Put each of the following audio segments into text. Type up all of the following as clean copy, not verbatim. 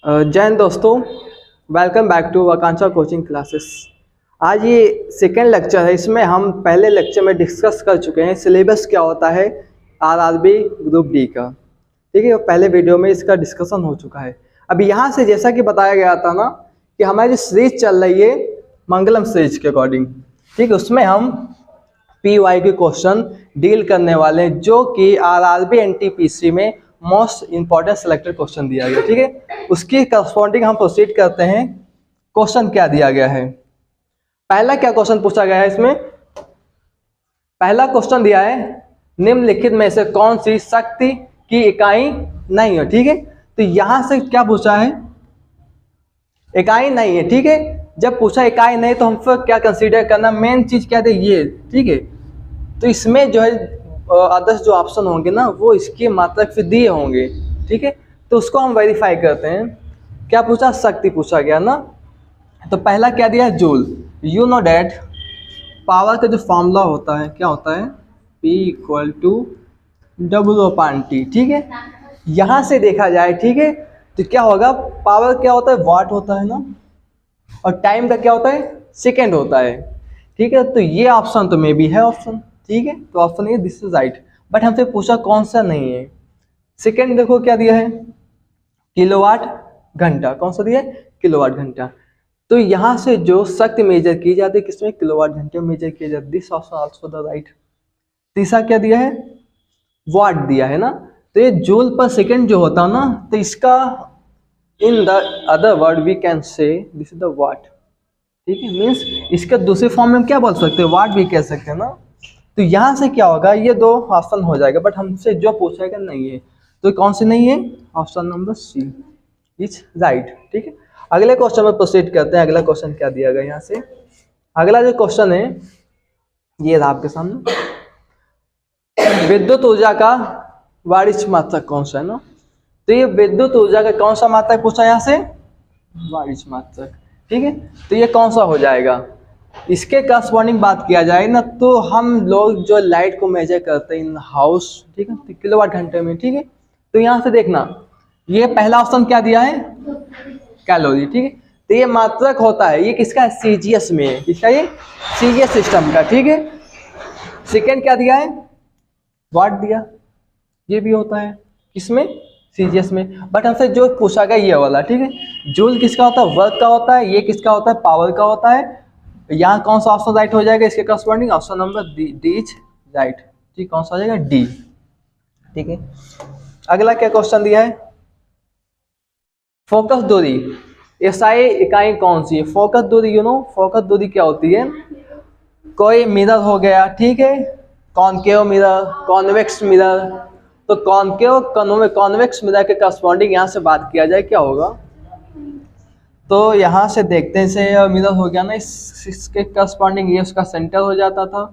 जय हिंद दोस्तों, welcome back to Akanksha coaching classes. आज ये सेकेंड लेक्चर है। इसमें हम पहले लेक्चर में डिस्कस कर चुके हैं सिलेबस क्या होता है आरआरबी ग्रुप डी का। ठीक है, पहले वीडियो में इसका डिस्कशन हो चुका है। अभी यहाँ से जैसा कि बताया गया था ना कि हमारी जो सीरीज चल रही है मंगलम सीरीज के अकॉर्डिंग, ठीक है, उसमें हम PY के क्वेश्चन डील करने वाले हैं जो कि आरआरबी एनटीपीसी में मोस्ट इंपॉर्टेंट सिलेक्टेड क्वेश्चन दिया गया। ठीक है, उसकी करस्पॉन्डिंग हम प्रोसीड करते हैं। क्वेश्चन क्या दिया गया है, पहला क्या क्वेश्चन पूछा गया है इसमें। पहला क्वेश्चन दिया है निम्नलिखित में से कौन सी शक्ति की इकाई नहीं है। ठीक है, तो यहां से क्या पूछा है, इकाई नहीं है। ठीक है, जब पूछा इकाई नहीं तो हम फिर क्या कंसीडर करना, मेन चीज क्या थे ये। ठीक है, तो इसमें जो है अदर्स जो ऑप्शन होंगे ना वो इसकी मात्रक से दिए होंगे। ठीक है, तो उसको हम वेरीफाई करते हैं। क्या पूछा, शक्ति पूछा गया ना। तो पहला क्या दिया है, joule. You know that power का जो फॉर्मूला होता है क्या होता है, P = W/T। ठीक है, यहाँ से देखा जाए, ठीक है, तो क्या होगा, पावर क्या होता है, वाट होता है ना, और टाइम का क्या होता है, सेकेंड होता है। ठीक है, तो ये ऑप्शन तो मे भी है ऑप्शन। ठीक है, तो ऑप्शन ये दिस इज राइट, बट हमसे पूछा कौन सा नहीं है। सेकेंड देखो क्या दिया है, किलोवाट घंटा। कौन सा दिया है, किलोवाट घंटा। तो यहाँ से जो शक्ति मेजर की जाती है किसमें, किलोवाट घंटे में मेजर की जाती है। This option also the right. तीसरा क्या दिया है, वाट दिया है ना। तो ये जूल पर सेकेंड जो होता है ना, तो इसका in the other word we can say this is the what. ठीक है, मीन्स इसका दूसरे फॉर्म में हम क्या बोल सकते हैं, वाट भी कह सकते हैं ना। तो यहाँ से क्या होगा, ये दो ऑप्शन हो जाएगा, बट हमसे जो पूछेगा नहीं है, तो कौन सी नहीं है, option number C is right. ठीक है, अगले क्वेश्चन में प्रोसीड करते हैं। अगला क्वेश्चन क्या दिया गया यहाँ से, अगला जो क्वेश्चन है ये रहा आपके सामने, विद्युत ऊर्जा का वाणिज्य मात्रक कौन सा है ना। तो ये विद्युत ऊर्जा का कौन सा मात्रक पूछा यहाँ से, वाणिज्य मात्रक। ठीक है, तो ये कौन सा हो जाएगा, इसके करस्पॉन्डिंग बात किया जाए ना तो हम लोग जो लाइट को मेजर करते हैं इन हाउस, ठीक है, तो किलोवाट घंटे में। ठीक है, तो यहाँ से देखना ये पहला ऑप्शन क्या दिया है, कैलोरी। ठीक है, तो ये मात्रक होता है, ये किसका है, सीजीएस में है। किसका, ये सीजीएस सिस्टम का। ठीक है, सेकेंड क्या दिया है, वाट दिया, ये भी होता है किसमें, सीजीएस में। बट हमसे जो पूछा गया ये वाला। ठीक है, जूल किसका होता है, वर्क का होता है, ये किसका होता है, पावर का होता है। यहाँ कौन सा ऑप्शन राइट हो जाएगा इसके corresponding, option number D is right. ठीक, कौन सा हो जाएगा, डी। ठीक है, अगला क्या क्वेश्चन दिया है, फोकस दूरी एसआई इकाई कौन सी है। फोकस दूरी, यू नो फोकस दूरी क्या होती है, कोई मिरर हो गया, ठीक है, कॉनकेव मिरर, कॉन्वेक्स मिरर। तो कॉनकेव कॉन्वेक्स मिरर के करस्पॉन्डिंग यहाँ से बात किया जाए क्या होगा, तो यहाँ से देखते हैं से मिरर हो गया ना, इसके करस्पॉन्डिंग ये उसका सेंटर हो जाता था।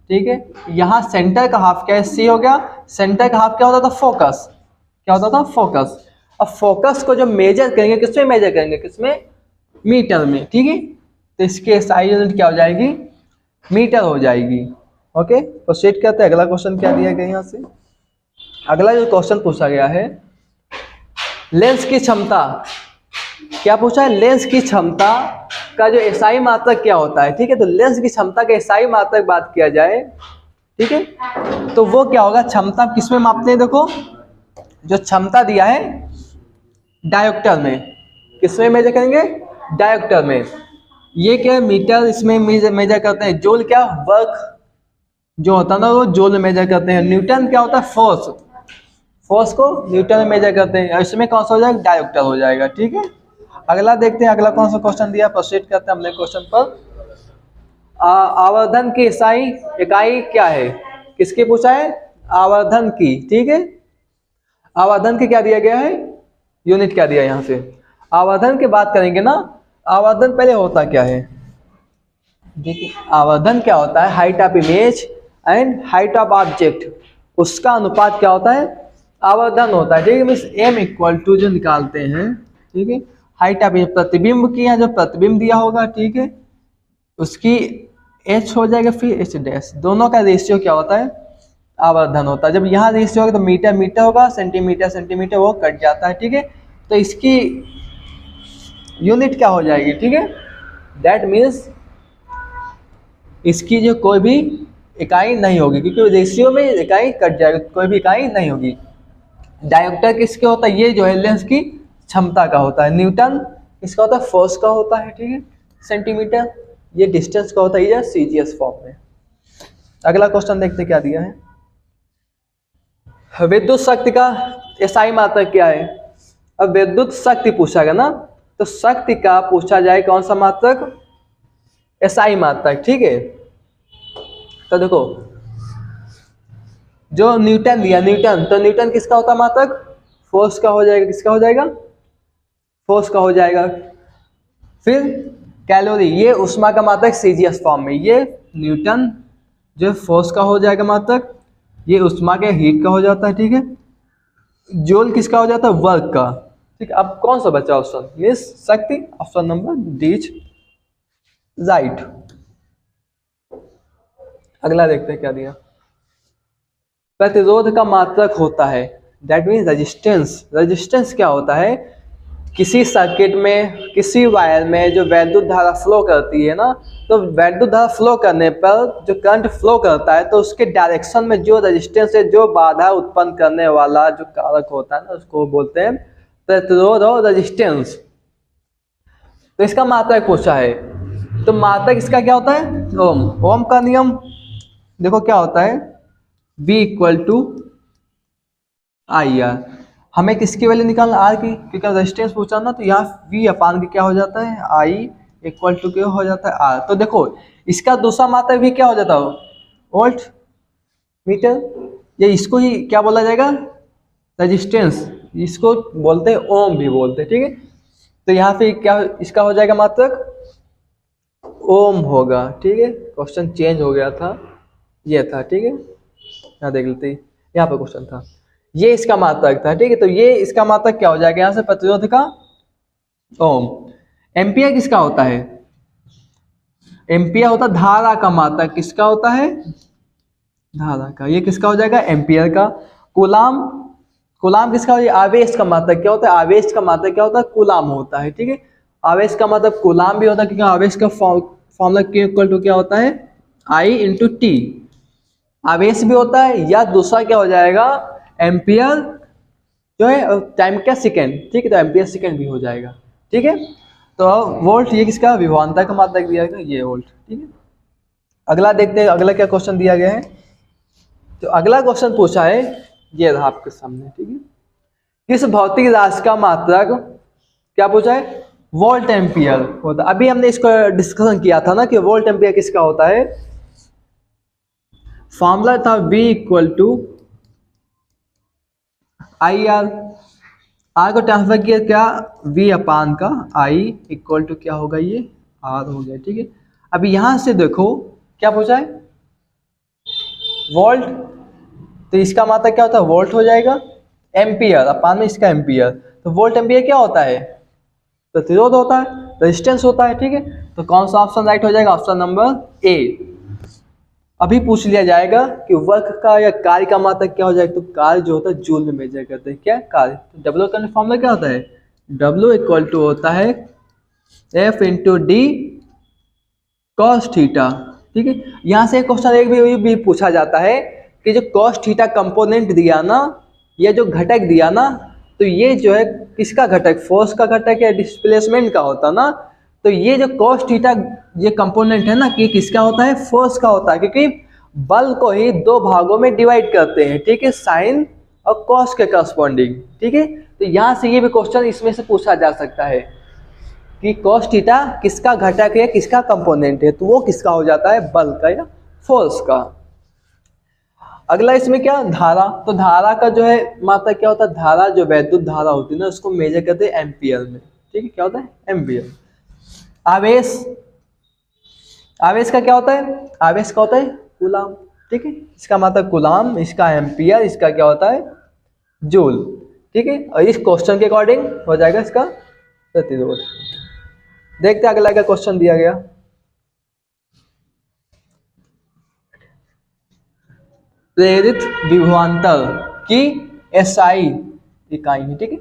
ठीक है, यहाँ सेंटर का हाफ क्या है, सी हो गया, सेंटर का हाफ क्या होता था, फोकस। क्या होता था, फोकस। अब फोकस को जब मेजर करेंगे किसमें मेजर करेंगे, किसमें, मीटर में। ठीक है, तो इसके SI यूनिट क्या हो जाएगी, मीटर हो जाएगी। ओके, प्रोसीड करते हैं। अगला क्वेश्चन क्या दिया गया यहाँ से, अगला जो क्वेश्चन पूछा गया है, लेंस की क्षमता। क्या पूछा है, लेंस की क्षमता का जो SI मात्रक क्या होता है। ठीक है, तो लेंस की क्षमता के SI मात्रक बात किया जाए, ठीक है, तो वो क्या होगा, क्षमता किसमें मापते हैं, देखो जो क्षमता दिया है डायोप्टर में, किसमें मेजर करेंगे, डायोप्टर में। ये क्या है, मीटर, इसमें मेजर करते हैं। जूल क्या, वर्क जो होता है ना वो जूल में मेजर करते हैं। न्यूटन क्या होता है, फोर्स, फोर्स को न्यूटन में मेजर करते हैं। इसमें कौन सा हो जाएगा, डायोप्टर हो जाएगा। ठीक है, अगला देखते हैं, अगला कौन सा क्वेश्चन दिया, प्रोसीड करते हैं अगले क्वेश्चन पर। आवर्धन की इकाई क्या है, किसकी पूछा है, आवर्धन की। ठीक है, आवर्धन की क्या दिया गया है, यूनिट क्या दिया यहाँ से। आवर्धन की बात करेंगे ना, आवर्धन पहले होता क्या है, देखिए आवर्धन क्या होता है, height of image and height of object, उसका अनुपात क्या होता है, आवर्धन होता है। ठीक है, मीन्स M = जो निकालते हैं, ठीक है, हाइट ऑफ प्रतिबिंब की, यहाँ जो प्रतिबिंब दिया होगा, ठीक है, उसकी H हो जाएगा, फिर H', दोनों का रेशियो क्या होता है, आवर्धन होता है। जब यहाँ रेशियो होगा तो मीटर मीटर होगा, सेंटीमीटर सेंटीमीटर, वो कट जाता है। ठीक है, तो इसकी यूनिट क्या हो जाएगी, ठीक है। दैट मीन्स इसकी जो कोई भी इकाई नहीं होगी, क्योंकि रेशियो में इकाई कट जाएगी, कोई भी इकाई नहीं होगी। डायोमीटर किसके होता है, ये जो है लेंस की क्षमता का होता है। न्यूटन किसका होता है, फोर्स का होता है, ठीक है। सेंटीमीटर ये डिस्टेंस का होता है, ये सीजीएस फॉर्म में। अगला क्वेश्चन देखते क्या दिया है। विद्युत शक्ति का एसआई मात्रक क्या है। अब विद्युत शक्ति पूछा गया ना, तो शक्ति का पूछा जाए कौन सा मात्रक, एसआई मात्रक, ठीक है। तो देखो जो न्यूटन दिया, न्यूटन, तो न्यूटन किसका होता है मात्रक, फोर्स का हो जाएगा, किसका हो जाएगा, फोर्स का हो जाएगा। फिर कैलोरी, ये उष्मा का मात्रक सीजीएस फॉर्म में, ये न्यूटन जो फोर्स का हो जाएगा मात्रक, ये उष्मा के हीट का हो जाता है, ठीक है। जूल किसका हो जाता है, वर्क का, ठीक है। अब कौन सा बचा ऑप्शन, मीन्स शक्ति, ऑप्शन नंबर डी राइट। अगला देखते हैं क्या दिया। प्रतिरोध का मात्रक होता है, दैट मीन्स रेजिस्टेंस। रेजिस्टेंस क्या होता है, किसी सर्किट में, किसी वायर में जो वैद्युत धारा फ्लो करती है ना, तो वैद्युत धारा फ्लो करने पर जो करंट फ्लो करता है, तो उसके डायरेक्शन में जो रेजिस्टेंस है, जो बाधा उत्पन्न करने वाला जो कारक होता है ना, उसको बोलते हैं प्रतिरोध और रेजिस्टेंस। तो इसका मात्रक पूछा है, तो मात्रक इसका क्या होता है, ओम। ओम का नियम देखो क्या होता है, V equal to I R. हमें किसकी वैल्यू निकालना, आर की, क्योंकि रेजिस्टेंस पूछा ना, तो यहाँ V अपान की क्या हो जाता है, आई इक्वल टू क्या हो जाता है, आर। तो देखो इसका दूसरा मात्रक भी क्या हो जाता है, वोल्ट मीटर, या इसको ही क्या बोला जाएगा, रेजिस्टेंस, इसको बोलते हैं ओम भी बोलते हैं, ठीक है। तो यहाँ पे क्या इसका हो जाएगा मात्रक, ओम होगा, ठीक है। क्वेश्चन चेंज हो गया था, ये था, ठीक है। यहाँ देख लेते हैं, यहाँ पे क्वेश्चन था, ये इसका मात्रक था, ठीक है। तो ये इसका मात्रक क्या हो जाएगा, यहाँ से प्रतिरोध का ओम। एम्पियर किसका होता है, एम्पियर होता है धारा का मात्रक, किसका होता है, धारा का, ये किसका हो जाएगा, एम्पियर का। कूलाम, कूलाम किसका हो जाएगा, आवेश का मात्रक क्या होता है, आवेश का मात्रक क्या होता है, कूलाम होता है, ठीक है। आवेश का मतलब कूलाम भी होता है, क्योंकि आवेश का फॉर्मूला Q इक्वल टू क्या होता है, I इंटू टी, आवेश भी होता है, या दूसरा क्या हो जाएगा, एम्पियर जो है टाइम का सेकेंड, ठीक है। तो एम्पियर सेकेंड भी हो जाएगा, ठीक है। तो वोल्ट ये किसका, विभवांतर का मात्रक दिया गया, ये वोल्ट, ठीक है। अगला देखते हैं, अगला क्या क्वेश्चन दिया गया है। तो अगला क्वेश्चन पूछा है, ये रहा आपके सामने, ठीक है। किस भौतिक राशि का मात्रक क्या पूछा है, वोल्ट एम्पियर होता। अभी हमने इसको डिस्कशन किया था ना कि वोल्ट एम्पियर किसका होता है, फॉर्मूला था V equal to I R, R को ट्रांसफर किया क्या, V अपान का I इक्वल टू क्या होगा, ये R हो गया, ठीक है। अभी यहां से देखो क्या पूछा है, वोल्ट, तो इसका मात्रक क्या होता है, वोल्ट हो जाएगा, एम्पियर अपान में इसका एम्पियर, तो वोल्ट एम्पियर क्या होता है, प्रतिरोध होता है, रेजिस्टेंस होता है, ठीक है। तो कौन सा ऑप्शन राइट हो जाएगा, ऑप्शन नंबर ए। अभी पूछ लिया जाएगा कि वर्क का या कार्य का मात्रक क्या हो जाएगा, तो कार्य जो होता है जूल में मेजर करते हैं, क्या कार्य, तो डब्ल्यू का फॉर्मूला क्या होता है, डब्ल्यू इक्वल टू होता है F into D cos theta, ठीक है। यहाँ से क्वेश्चन एक भी पूछा जाता है कि जो कॉस थीटा कंपोनेंट दिया ना, या जो घटक दिया ना, तो ये जो है किसका घटक, फोर्स का घटक या डिस्प्लेसमेंट का होता ना, तो ये जो कॉस थीटा ये कंपोनेंट है ना, कि किसका होता है, फोर्स का होता है, क्योंकि बल को ही दो भागों में डिवाइड करते हैं, ठीक है, साइन और कॉस के करस्पॉन्डिंग, ठीक है। तो यहाँ से ये भी क्वेश्चन इसमें से पूछा जा सकता है कि कॉस थीटा किसका घटक है, किसका कंपोनेंट है, तो वो किसका हो जाता है, बल का या फोर्स का। अगला इसमें क्या, धारा, तो धारा का जो है मात्रक क्या होता है, धारा जो वैद्युत धारा होती है ना, उसको मेजर करते हैं एम्पियर में, ठीक है, क्या होता है, एम्पियर। आवेश, आवेश का क्या होता है, आवेश का होता है कूलाम, ठीक है, इसका मात्रक कूलाम, इसका एम्पियर, इसका क्या होता है, जूल, ठीक है। और इस क्वेश्चन के अकॉर्डिंग हो जाएगा इसका प्रतिरोध। देखते हैं अगला क्या क्वेश्चन दिया गया। प्रेरित विभवांतर की एसआई इकाई है, ठीक है,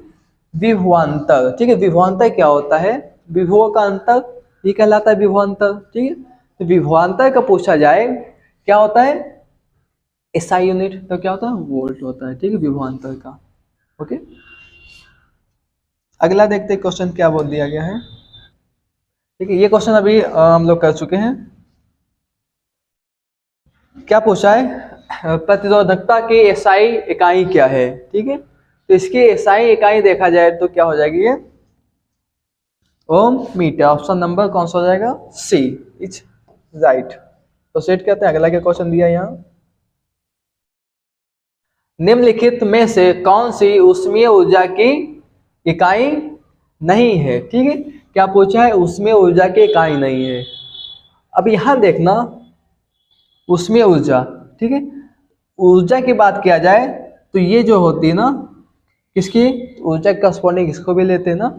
विभवांतर, ठीक है। विभवांतर क्या होता है, विभव का अंतर, ये कहलाता है विभवांतर। ठीक है, तो विभवांतर का पूछा जाए क्या होता है, एसआई यूनिट, तो क्या होता है, वोल्ट होता है। ठीक है, विभवांतर का। ओके, अगला देखते हैं क्वेश्चन क्या बोल दिया गया है। ठीक है, ये क्वेश्चन अभी हम लोग कर चुके हैं। क्या पूछा है, प्रतिरोधकता की एसआई इकाई क्या है। ठीक है, तो इसकी एसआई इकाई देखा जाए तो क्या हो जाएगी, ये ओम मीटर। ऑप्शन नंबर कौन सा हो जाएगा, सी इज राइट। तो सेट करते हैं, अगला क्या क्वेश्चन दिया यहाँ, निम्नलिखित में से कौन सी ऊष्मीय ऊर्जा की इकाई नहीं है। ठीक है, क्या पूछा है, ऊष्मीय ऊर्जा की इकाई नहीं है। अब यहां देखना, ऊष्मीय ऊर्जा, ठीक है, ऊर्जा की बात किया जाए तो ये जो होती है ना, किसकी ऊर्जा करस्पॉन्डिंग, इसको भी लेते हैं ना,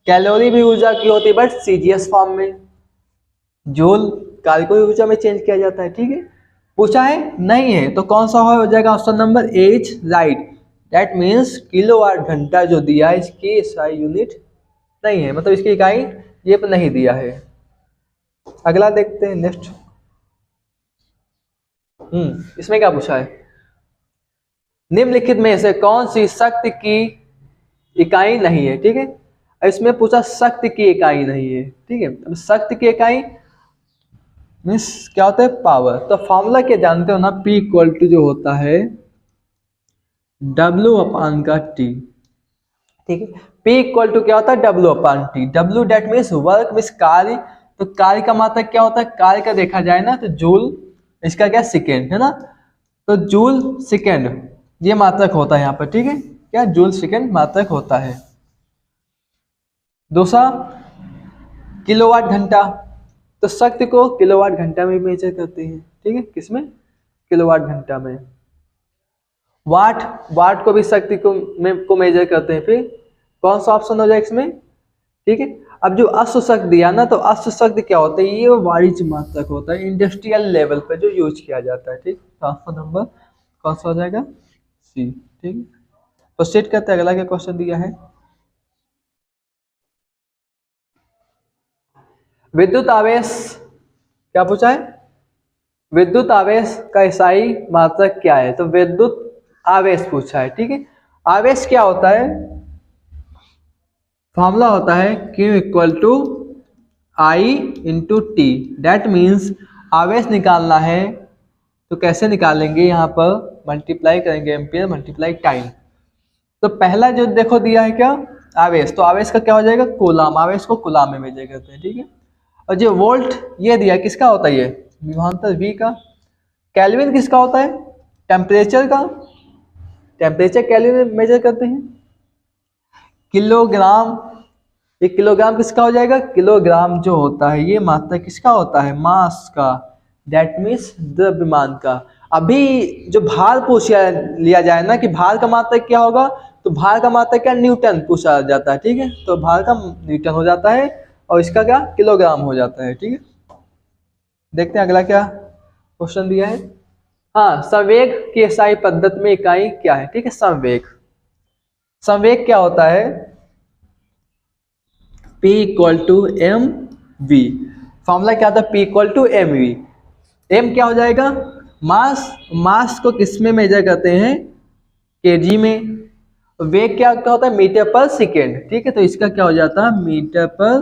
कैलोरी भी ऊर्जा की होती है बट सीजीएस फॉर्म में, जूल कार्य को ऊर्जा में चेंज किया जाता है। ठीक है, पूछा है नहीं है, तो कौन सा हो जाएगा, option number A is right. That means kilowatt घंटा जो दिया है इसकी एसआई यूनिट नहीं है, मतलब इसकी इकाई ये पर नहीं दिया है। अगला देखते हैं नेक्स्ट। इसमें क्या पूछा है, निम्नलिखित में से कौन सी शक्ति की इकाई नहीं है। ठीक है, इसमें पूछा शक्ति की इकाई नहीं है। ठीक है, अब शक्ति की इकाई मीन्स क्या होता है, पावर। तो फॉर्मूला क्या जानते हो ना, P इक्वल टू जो होता है W अपान का T। ठीक है, P इक्वल टू क्या होता है, W upon T। W that means work means कार्य, तो कार्य का मात्रक क्या होता है, कार्य का देखा जाए ना तो जूल, इसका क्या सेकेंड है ना, तो जूल सेकेंड ये मात्रक होता है यहाँ पर। ठीक है, क्या जूल सेकेंड मात्रक होता है। दूसरा किलोवाट घंटा, तो शक्ति को किलोवाट घंटा में मेजर करते हैं। ठीक है, किसमें, किलोवाट घंटा में। वाट, वाट को भी शक्ति को मेजर करते हैं। फिर कौन सा ऑप्शन हो जाएगा इसमें, ठीक है। अब जो अश्व शक्ति दिया ना, तो अश्व शक्ति क्या होता है, ये वाणिज्य मात्रक होता है, इंडस्ट्रियल लेवल पे जो यूज किया जाता है। ठीक, तो ऑप्शन नंबर कौन सा हो जाएगा, सी। ठीक है, तो सेट करते हैं, अगला क्या क्वेश्चन दिया है, विद्युत आवेश क्या पूछा है, विद्युत आवेश का एसआई मात्रक क्या है, तो विद्युत आवेश पूछा है। ठीक है, आवेश क्या होता है, फॉर्मूला होता है Q equal to I into T. That means आवेश निकालना है तो कैसे निकालेंगे, यहाँ पर मल्टीप्लाई करेंगे एम्पियर मल्टीप्लाई टाइम। तो पहला जो देखो दिया है क्या, आवेश, तो आवेश का क्या हो जाएगा, कूलाम, आवेश को कूलाम में मेजर करते हैं। ठीक है, और जो वोल्ट ये दिया किसका होता है, ये विभवांतर V का। केल्विन किसका होता है, टेम्परेचर का, टेम्परेचर केल्विन में मेजर करते हैं। किलोग्राम, ये किलोग्राम किसका हो जाएगा, किलोग्राम जो होता है ये मात्रा किसका होता है, मास का, दैट मीन्स द्रव्यमान का। अभी जो भार पूछ लिया जाए ना कि भार का मात्रा क्या होगा, तो भार का मात्रा क्या, न्यूटन पूछा जाता है। ठीक है, तो भार का न्यूटन हो जाता है और इसका क्या, किलोग्राम हो जाता है। ठीक है, देखते हैं अगला क्या क्वेश्चन दिया है। हाँ, संवेग की एसआई पद्धति में इकाई क्या है। ठीक है, संवेग, संवेग क्या होता है, P equal to M V. Formula क्या था, P equal to M V. M क्या हो जाएगा, मास, मास को किस में मेजर करते हैं, केजी में। वेग क्या होता है, मीटर पर सेकेंड। ठीक है, तो इसका क्या हो जाता है, मीटर पर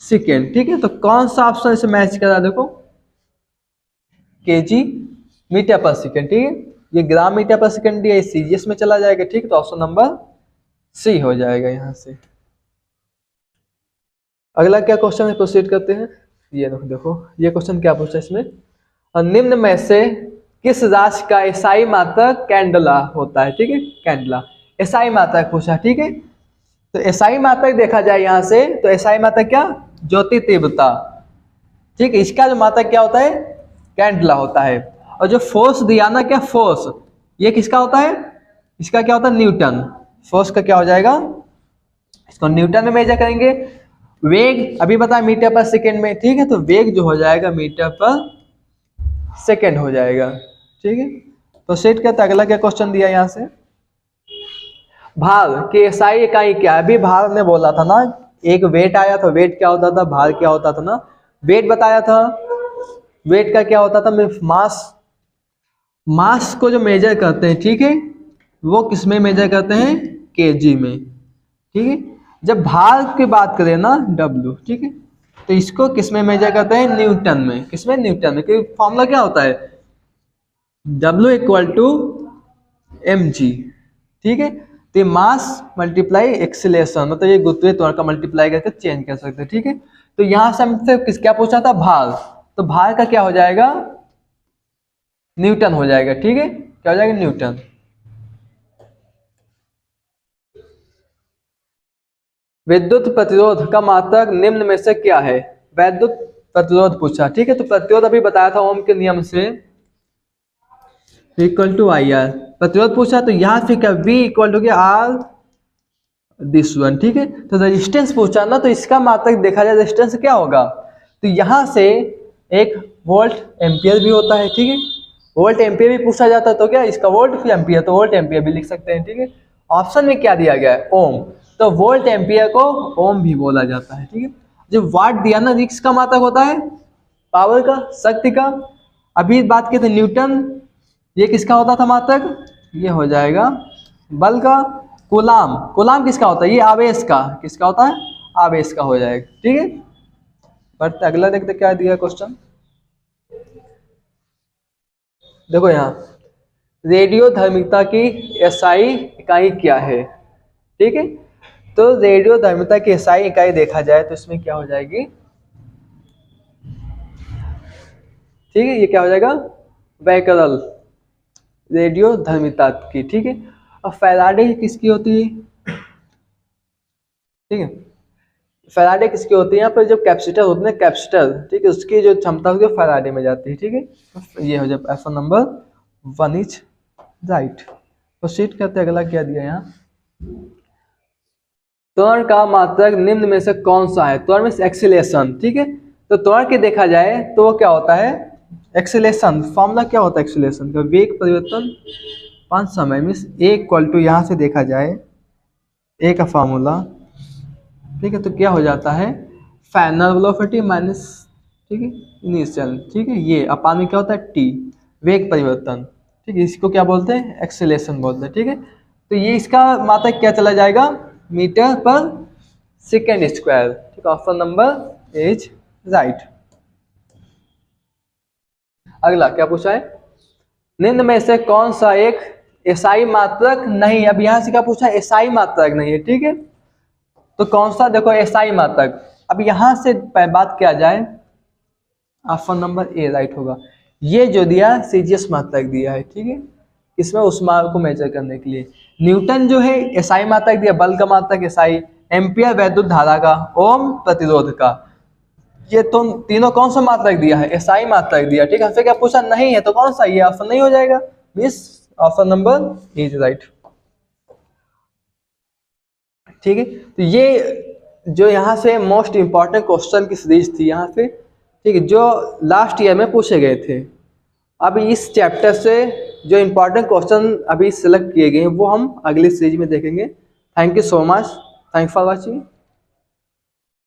सेकेंड। ठीक है, तो कौन सा ऑप्शन इसे मैच करा, देखो केजी मीटर पर सेकेंड। ठीक है, ये ग्राम मीटर पर सेकेंड दिया, सीजीएस में चला जाएगा। ठीक, तो ऑप्शन नंबर सी हो जाएगा यहाँ से। अगला क्या क्वेश्चन है, प्रोसीड करते हैं। ये देखो ये क्वेश्चन क्या पूछा है इसमें, निम्न में से किस राशि का एसआई मात्रक कैंडला होता है। ठीक है, कैंडला एसआई मात्रक पूछा। ठीक है, तो एसआई मात्रक देखा जाए यहाँ से, तो एसआई मात्रक क्या, ज्योति तीव्रता। ठीक है, इसका जो मात्रक क्या होता है, कैंडला होता है। और जो फोर्स दिया ना, क्या फोर्स, ये किसका होता है, इसका क्या होता है, न्यूटन। फोर्स का क्या हो जाएगा, इसको न्यूटन में मेजर करेंगे। वेग अभी बताया मीटर पर सेकेंड में। ठीक है, तो वेग जो हो जाएगा मीटर पर सेकेंड हो जाएगा। ठीक है, तो सेट करते अगला क्या क्वेश्चन दिया यहाँ से, भार की एसआई इकाई क्या है। अभी भार ने बोला था ना एक वेट आया था, वेट क्या होता था, भार क्या होता था ना, वेट बताया था, वेट का क्या होता था, मास, मास को जो मेजर करते हैं, ठीक है, वो किस में मेजर करते हैं, केजी में, ठीक है। जब भार की बात करें ना, डब्ल्यू, ठीक है, तो इसको किस में मेजर करते हैं, न्यूटन में, किसमें, न्यूटन में, क्योंकि फॉर्मूला क्या होता है, W equal to M G, ठीक है। तो मास मल्टीप्लाई एक्सीलरेशन, मतलब ये गुरुत्वीय त्वरण का मल्टीप्लाई करके चेंज कर सकते हैं, ठीक है। तो यहां से हमसे क्या पूछा था, भार, तो भार का क्या हो जाएगा, न्यूटन हो जाएगा, ठीक है, क्या हो जाएगा, न्यूटन। विद्युत प्रतिरोध का मात्रक निम्न में से क्या है, विद्युत प्रतिरोध पूछा, ठीक है। तो प्रतिरोध अभी बताया था ओम के नियम से इक्वल टू आई आर, प्रतिरोध पूछा, तो यहां से क्या V equal to R this one, ठीक है। तो रेजिस्टेंस पूछा ना, तो इसका मात्रक देखा जाए रेजिस्टेंस क्या होगा, तो यहां से एक वोल्ट एम्पियर भी होता है, ठीक है, वोल्ट एम्पियर भी पूछा जाता है, तो क्या इसका वोल्ट फिर एम्पियर, तो वोल्ट एम्पियर भी लिख सकते हैं, ठीक है। ऑप्शन में क्या दिया गया है, ओम, तो वोल्ट एम्पियर को ओम भी बोला जाता है, ठीक है। जो वाट दिया ना, किसका मात्रक होता है, पावर का, शक्ति का। अभी बात की थी न्यूटन, ये किसका होता था मात्रक, ये हो जाएगा बल का। कूलाम, कूलाम किसका होता है, ये आवेश का, किसका होता है, आवेश का हो जाएगा, ठीक है। बढ़ते अगला देखते क्या दिया क्वेश्चन, देखो यहाँ रेडियो धर्मिता की एसआई इकाई क्या है, ठीक है। तो रेडियो धर्मिता की एसआई इकाई देखा जाए तो इसमें क्या हो जाएगी, ठीक है, ये क्या हो जाएगा, बैकरल, रेडियो धर्मिता की, ठीक है। अब फैराडे किसकी होती है, ठीक है, फैराडे किसकी होती है, यहाँ पर जो कैपेसिटर होते हैं, कैपेसिटर, ठीक है, उसकी जो क्षमता होती है फैराडे में जाती है, ठीक है। तो ये हो जाए option number 1 is right. Proceed करते अगला क्या दिया यहाँ, त्वरण का मात्रक निम्न में से कौन सा है, त्वरण में एक्सीलरेशन, ठीक है। तो त्वरण के देखा जाए तो वो क्या होता है, एक्सीलरेशन, फॉर्मूला क्या होता है एक्सीलरेशन का, वेग परिवर्तन पान समय में ए इक्वल टू, यहाँ से देखा जाए ए का फॉर्मूला, ठीक है, तो क्या हो जाता है, फाइनल वेलोसिटी माइनस, ठीक है, इनिशियल, ठीक है, ये अपान में क्या होता है, टी, वेग परिवर्तन, ठीक है, इसको क्या बोलते हैं, एक्सेलेरेशन बोलते हैं, ठीक है। तो ये इसका मात्रक क्या चला जाएगा, मीटर पर सेकेंड स्क्वायर, ठीक है, ऑप्शन नंबर इज राइट। अगला क्या पूछा है, निम्न में से कौन सा एक एसआई मात्रक नहीं, अब यहां से क्या पूछा, एसआई मात्रक नहीं है, ठीक है। तो कौन सा, देखो एसआई मात्रक, अब यहां से बात किया जाए, ऑप्शन नंबर ए राइट होगा। ये जो दिया सीजीएस मात्रक दिया है, ठीक है, इसमें उस मार्ग को मेजर करने के लिए। न्यूटन जो है एसआई मात्रक दिया, बल का मात्रक एसआई, एम्पियर वैद्युत धारा का, ओम प्रतिरोध का, ये तो तीनों कौन सा मात्रक दिया है, एसआई मात्रक दिया, ठीक है। हमसे क्या पूछा, नहीं है, तो कौन सा, ये ऑप्शन नहीं हो जाएगा, miss option number is right, ठीक है। तो ये जो यहाँ से मोस्ट इंपॉर्टेंट क्वेश्चन की सीरीज थी यहाँ से, ठीक है, जो लास्ट ईयर में पूछे गए थे। अब इस चैप्टर से जो इंपॉर्टेंट क्वेश्चन अभी सिलेक्ट किए गए हैं वो हम अगली सीरीज में देखेंगे। Thank you so much, thank for watching.